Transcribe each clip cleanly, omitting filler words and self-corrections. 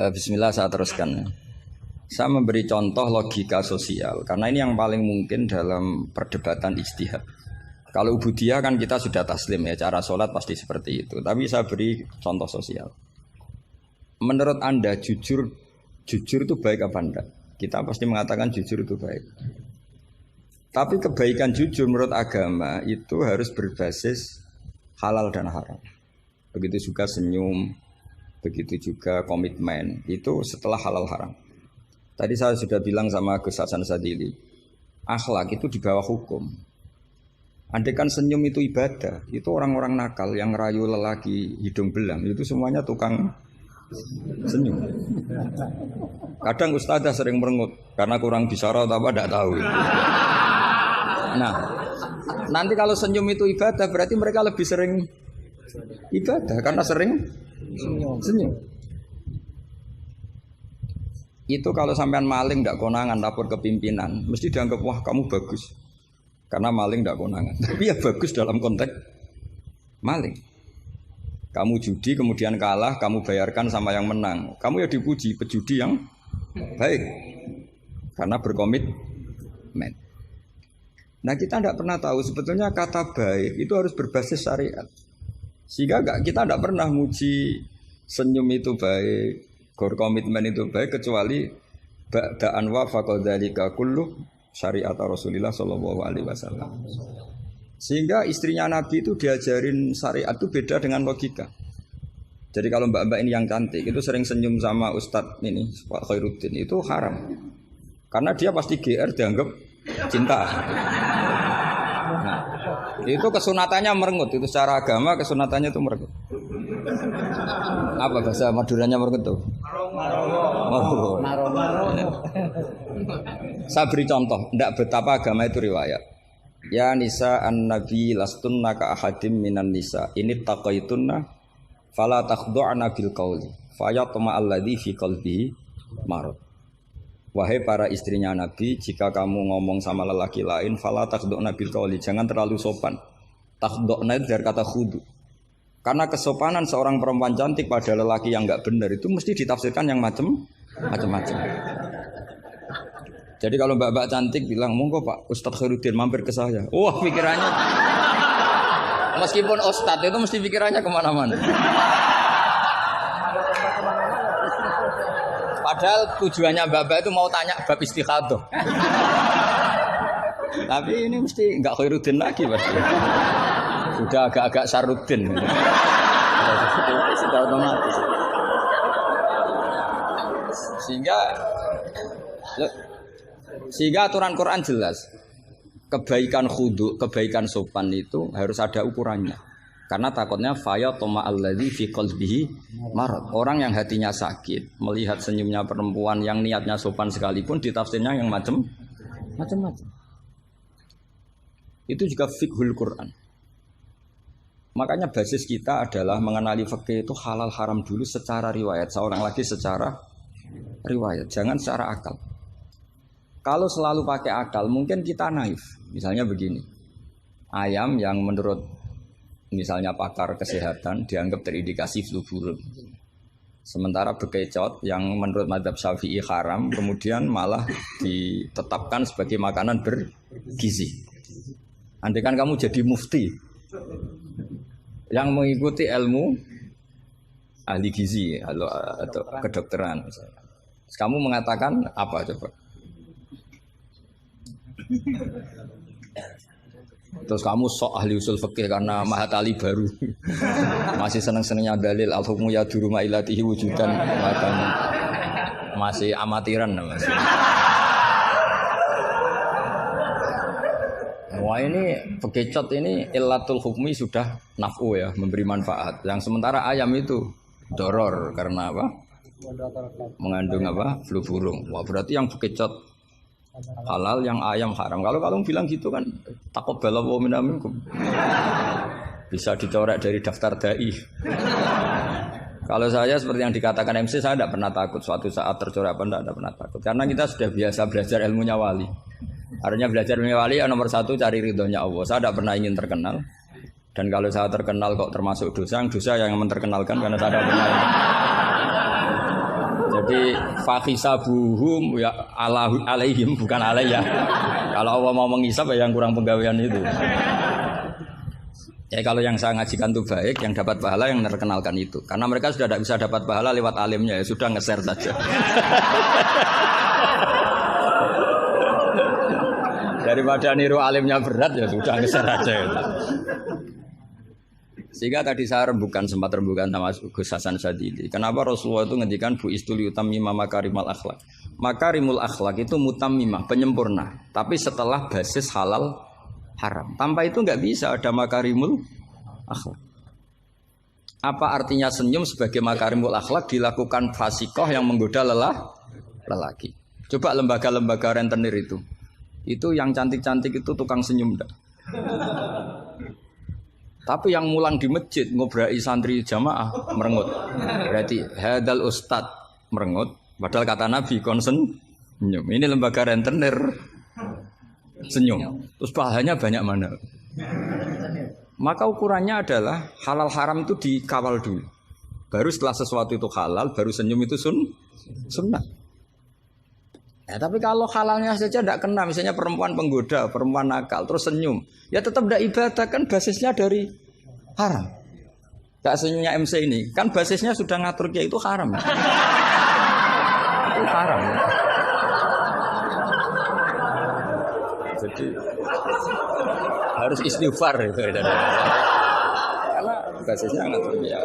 Bismillah saya teruskan. Saya memberi contoh logika sosial karena ini yang paling mungkin dalam perdebatan ijtihad. Kalau ubudiyah kan kita sudah taslim ya, cara sholat pasti seperti itu. Tapi saya beri contoh sosial. Menurut Anda jujur itu baik apa enggak? Kita pasti mengatakan jujur itu baik. Tapi kebaikan jujur menurut agama itu harus berbasis halal dan haram. Begitu juga senyum, begitu juga komitmen, itu setelah halal haram. Tadi saya sudah bilang sama Gus Hasan Sadili, akhlak itu di bawah hukum. Andai kan senyum itu ibadah, itu orang-orang nakal yang rayu lelaki hidung belang, itu semuanya tukang senyum. Kadang ustazah sering merengut, karena kurang bisyarah atau apa, tidak tahu. Nah, nanti kalau senyum itu ibadah, berarti mereka lebih sering ibadah, karena sering senyum. Itu kalau sampean maling tidak konangan lapor ke pimpinan, mesti dianggap wah kamu bagus, karena maling tidak konangan. Tapi ya bagus dalam konteks maling. Kamu judi kemudian kalah, kamu bayarkan sama yang menang. Kamu ya dipuji pejudi yang baik, karena berkomitmen. Nah kita tidak pernah tahu sebetulnya kata baik itu harus berbasis syariat. Sehingga kita tidak pernah muji senyum itu baik, komitmen itu baik kecuali ba'da'an wa faqadzalika kullu syariat Rasulullah sallallahu alaihi wasallam. Sehingga istrinya Nabi itu diajarin syariat itu beda dengan logika. Jadi kalau mbak-mbak ini yang cantik itu sering senyum sama Ustadz ini Pak Khairuddin itu haram. Karena dia pasti GR dianggap cinta. Nah, itu kesunatannya merengut, itu secara agama kesunatannya itu merengut. Apa bahasa Maduranya merengut tuh? Saya beri contoh, tidak betapa agama itu riwayat. Ya nisa an-nabi lastunna ka ahadim minan nisa ini taqaitunna fala takhdu'na bil qauli fayatma alladhi fi qalbihi marad. Wahai para istrinya Nabi, jika kamu ngomong sama lelaki lain fala takhdu'na bil qauli, jangan terlalu sopan. Takhdu'na itu dari kata khudu. Karena kesopanan seorang perempuan cantik pada lelaki yang enggak benar itu mesti ditafsirkan yang macam-macam. Jadi kalau mbak-mbak cantik bilang, monggo Pak Ustadz Khairuddin mampir ke saya. Wah pikirannya, meskipun Ustadz itu mesti pikirannya kemana-mana. Padahal tujuannya mbak-mbak itu mau tanya bab istikhadah. Tapi ini mesti enggak Khairuddin lagi pasti. Sudah agak-agak Saruddin. Sudah otomatis. Sehingga aturan Quran jelas. Kebaikan khudu, kebaikan sopan itu harus ada ukurannya. Karena takutnya faya toma alladzi fi qalbihi marad. Orang yang hatinya sakit melihat senyumnya perempuan yang niatnya sopan sekalipun ditafsirnya yang macam-macam. Itu juga fiqhul Quran. Makanya basis kita adalah mengenali fikih itu halal haram dulu secara riwayat. Seorang lagi secara riwayat, jangan secara akal. Kalau selalu pakai akal mungkin kita naif. Misalnya begini, ayam yang menurut misalnya pakar kesehatan dianggap terindikasi flu burung. Sementara bekecot yang menurut mazhab Syafi'i haram kemudian malah ditetapkan sebagai makanan bergizi. Andai kan kamu jadi mufti yang mengikuti ilmu ahli gizi atau kedokteran misalnya. Kamu mengatakan apa coba? Terus kamu sok ahli usul fikih karena Mahatali baru masih seneng-senengnya dalil al-hukmu yaduru ma'ilatihi wujudan masih amatiran masih. Wah ini bekecot ini illatul hukmi sudah naf'u ya, memberi manfaat. Yang sementara ayam itu doror karena apa? Mengandung apa? Flu burung. Wah berarti yang bekecot halal, yang ayam haram. Kalau kamu bilang gitu kan taqabbala wa minna minkum. Bisa dicoret dari daftar dai. Kalau saya seperti yang dikatakan MC, saya tidak pernah takut suatu saat tercoret apa tidak pernah takut. Karena kita sudah biasa belajar ilmunya wali. Artinya belajar ilmu wali nomor satu cari ridhonya Allah. Saya tidak pernah ingin terkenal. Dan kalau saya terkenal kok termasuk dosa yang men terkenalkan karena saya tidak pernah. Jadi fahisabuhum ya alaihim bukan alayya. Kalau Allah mau menghisab ya yang kurang penggawean itu. Ya kalau yang saya ngajikan itu baik, yang dapat pahala yang terkenalkan itu. Karena mereka sudah tidak bisa dapat pahala lewat alimnya ya sudah nge-share saja. Daripada niru alimnya berat ya sudah nge-share aja itu. Sehingga tadi saya sempat rembukan sama Gus Hasan Sadili. Kenapa Rasulullah itu ngendikan bu istuli utammima makarimal akhlak. Makarimul akhlak itu mutammimah, penyempurna. Tapi setelah basis halal haram. Tanpa itu nggak bisa ada makarimul akhlak. Apa artinya senyum sebagai makarimul akhlak dilakukan fasikoh yang menggoda lelaki. Coba lembaga-lembaga rentenir itu yang cantik-cantik itu tukang senyum enggak? Tapi yang mulang di masjid ngobrai santri jamaah merengut. Berarti hadal ustad merengut. Padahal kata Nabi konsen senyum. Ini lembaga rentenir senyum. Terus pahalanya banyak mana? Maka ukurannya adalah halal haram itu dikawal dulu. Baru setelah sesuatu itu halal, baru senyum itu sunnah. Ya, tapi kalau halalnya saja tidak kena, misalnya perempuan penggoda, perempuan nakal, terus senyum, ya tetap tidak ibadah, kan basisnya dari haram. Gak senyumnya MC ini, kan basisnya sudah ngatur dia itu haram. Itu haram. Jadi harus istighfar itu. Karena basisnya ngatur dia.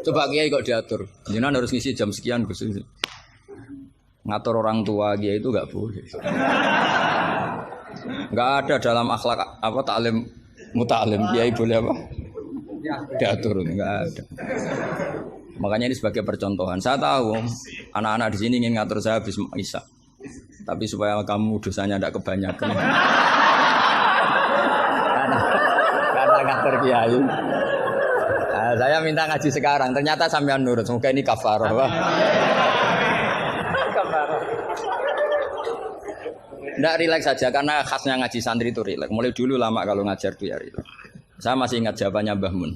Coba kiai kok diatur, jangan harus ngisi jam sekian Gus. Ngatur orang tua dia itu nggak boleh. Nggak ada dalam akhlak apa taklim mutalim kiai boleh apa? Diatur nggak ada. Makanya ini sebagai percontohan. Saya tahu anak-anak di sini ingin ngatur saya habis Isya. Tapi supaya kamu dosanya tidak kebanyakan. karena ngatur kiai. Nah, saya minta ngaji sekarang. Ternyata sampean nurut. Semoga ini kafarah. Nggak rileks saja karena khasnya ngaji santri itu rileks. Mulai dulu lama kalau ngajar tuh ya rileks. Saya masih ingat jawabannya Mbah Mun.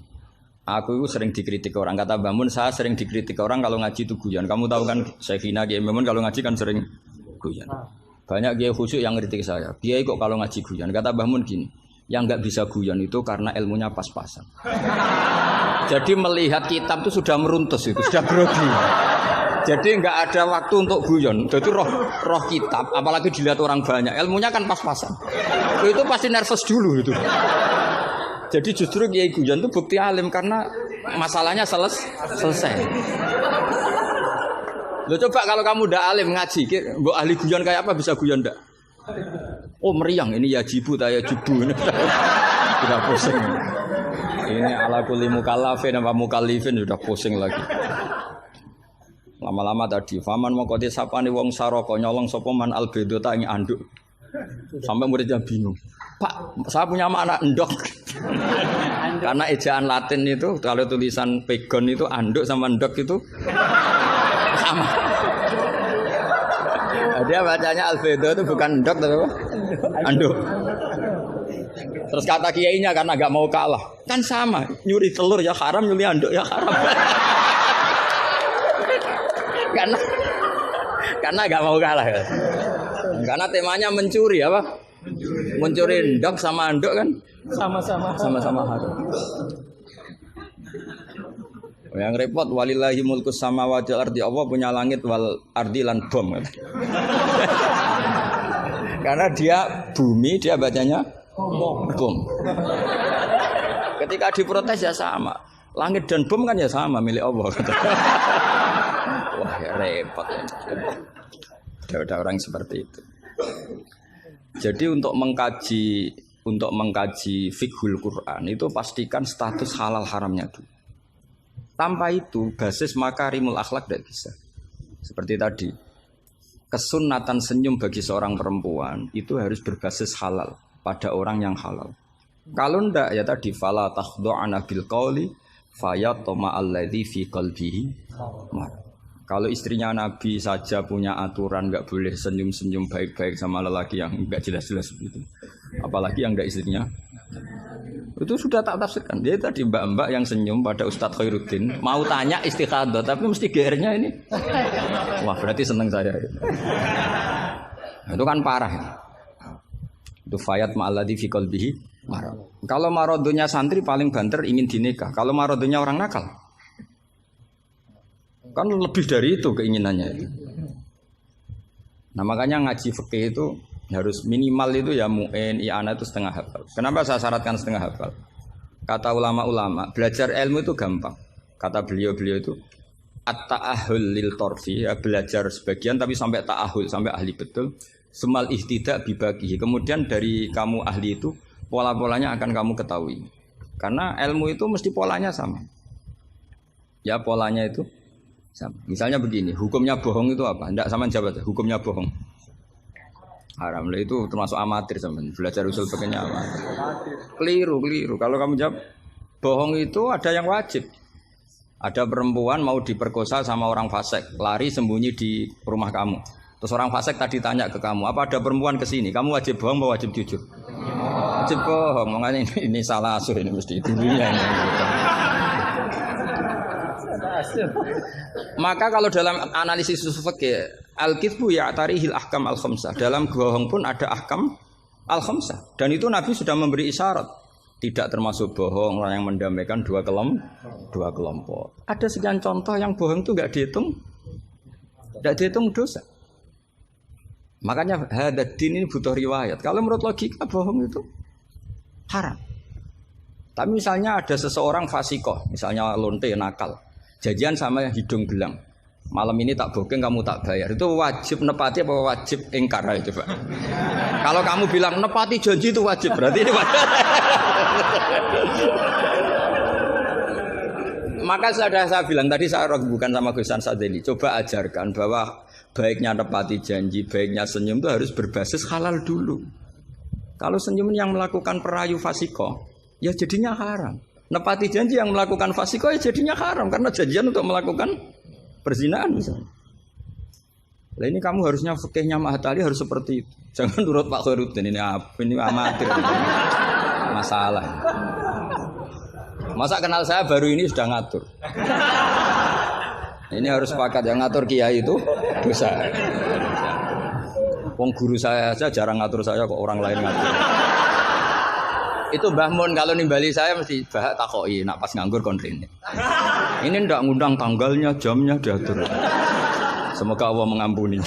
Aku itu sering dikritik orang. Kata Mbah Mun, saya sering dikritik orang kalau ngaji itu guyon. Kamu tahu kan Syekhina Kiai Mbah Mun kalau ngaji kan sering guyon. Banyak kiai khusyuk yang kritik saya. Kiai kok kalau ngaji guyon. Kata Mbah Mun gini, yang nggak bisa guyon itu karena ilmunya pas-pasan. Jadi melihat kitab itu sudah meruntus itu, sudah grogi. Jadi nggak ada waktu untuk guyon. Jadi roh kitab, apalagi dilihat orang banyak, ilmunya kan pas-pasan. Itu pasti nervous dulu itu. Jadi justru kiai guyon itu bukti alim karena masalahnya selesai. Lo coba kalau kamu udah alim ngaji, mbok ahli guyon kayak apa bisa guyon ndak? Oh meriang ini ya jibu taya jubu ini. Sudah pusing. Ini ala kulli mukallafin apa mukallifin sudah pusing lagi. Lama-lama tadi, faman mau kote sapane wong saroko nyolong sapa man albedo tak ing anduk. Sampai muridnya bingung. Pak, saya punya anak endok. Karena ejaan Latin itu kalau tulisan pegon itu anduk sama endok itu sama. Dia bacanya albedo itu bukan endok tapi apa? Anduk. Terus kata kiainya karena agak mau kalah. Kan sama, nyuri telur ya haram, nyuri anduk ya haram. karena gak mau kalah ya. Karena temanya mencuri apa? Mencuri endok sama anduk kan sama-sama haram. Yang repot walillahi mulkus samawati wal ardi, Allah punya langit wal ardi lan bom. Karena dia bumi, dia bacanya bom. Ketika diprotes ya sama. Langit dan bom kan ya sama milik Allah. Wah ya repot. Ada orang seperti itu. Jadi untuk mengkaji fiqhul Quran itu pastikan status halal haramnya dulu. Tanpa itu basis makarimul akhlak tidak bisa. Seperti tadi, kesunatan senyum bagi seorang perempuan itu harus berbasis halal pada orang yang halal. Kalau ndak ya tadi fala takhdu'ana bil qauli fayatma alladzi fi qalbihi. Kalau istrinya Nabi saja punya aturan nggak boleh senyum-senyum baik-baik sama lelaki yang nggak jelas-jelas begitu. Apalagi yang nggak istrinya. Itu sudah tak tafsirkan. Dia tadi mbak-mbak yang senyum pada Ustadz Khairuddin mau tanya istikhadah tapi mesti GR-nya ini. Wah, berarti seneng saya. Itu kan parah. Itu fayat ma'alladzi fi qalbihi marad. Kalau marodonya santri paling banter ingin dinikah. Kalau marodonya orang nakal kan lebih dari itu keinginannya itu. Nah, makanya ngaji fikih itu harus minimal itu ya mu'in, i'anah itu setengah hafal. Kenapa saya syaratkan setengah hafal? Kata ulama-ulama, belajar ilmu itu gampang. Kata beliau-beliau itu at-ta'ahul lil torfi, ya, belajar sebagian tapi sampai ta'ahul, sampai ahli betul. Semal ihtidak bibagihi. Kemudian dari kamu ahli itu, pola-polanya akan kamu ketahui. Karena ilmu itu mesti polanya sama. Ya polanya itu sama. Misalnya begini, hukumnya bohong itu apa? Tidak sama jawab, hukumnya bohong. Haram lah itu termasuk amatir teman. Belajar usul fikihnya amatir. Keliru. Kalau kamu jawab bohong itu ada yang wajib. Ada perempuan mau diperkosa sama orang fasik, lari sembunyi di rumah kamu. Terus orang fasik tadi tanya ke kamu, apa ada perempuan ke sini? Kamu wajib bohong atau wajib jujur? Wajib bohong. Makanya ini salah asuh ini mesti dunia ini. Maka kalau dalam analisis usul fikih al-kitsbu ya'tarihil ahkam al-khamsah. Dalam bohong pun ada ahkam al-khamsah. Dan itu Nabi sudah memberi isyarat. Tidak termasuk bohong orang yang mendamaikan dua kelompok. Ada sekian contoh yang bohong itu enggak dihitung dosa. Makanya hadaddin ini butuh riwayat. Kalau menurut logika bohong itu haram. Tapi misalnya ada seseorang fasikoh, misalnya lonte nakal. Janjian sama hidung belang. Malam ini tak booking kamu tak bayar. Itu wajib nepati apa wajib ingkar aja coba. Kalau kamu bilang nepati janji itu wajib, berarti ini wajib. Maka saya bilang tadi saya bukan sama Gus Sadeli. Coba ajarkan bahwa baiknya nepati janji, baiknya senyum itu harus berbasis halal dulu. Kalau senyum yang melakukan perayu fasiko, ya jadinya haram. Nepati janji yang melakukan fasiko ya jadinya haram karena janjian untuk melakukan perzinaan misalnya. Nah ini kamu harusnya fikihnya Mahatali harus seperti itu. Jangan nurut Pak Khairuddin ini amatir. Masalah. Masa kenal saya baru ini sudah ngatur. Ini harus sepakat yang ngatur kiai itu dosa. Wong guru saya aja jarang ngatur saya kok orang lain ngatur. Itu Mbah Mun kalau nimbali saya mesti bahak takoki nak pas nganggur konrene. Ini ndak ngundang tanggalnya, jamnya diatur. Semoga Allah mengampuni.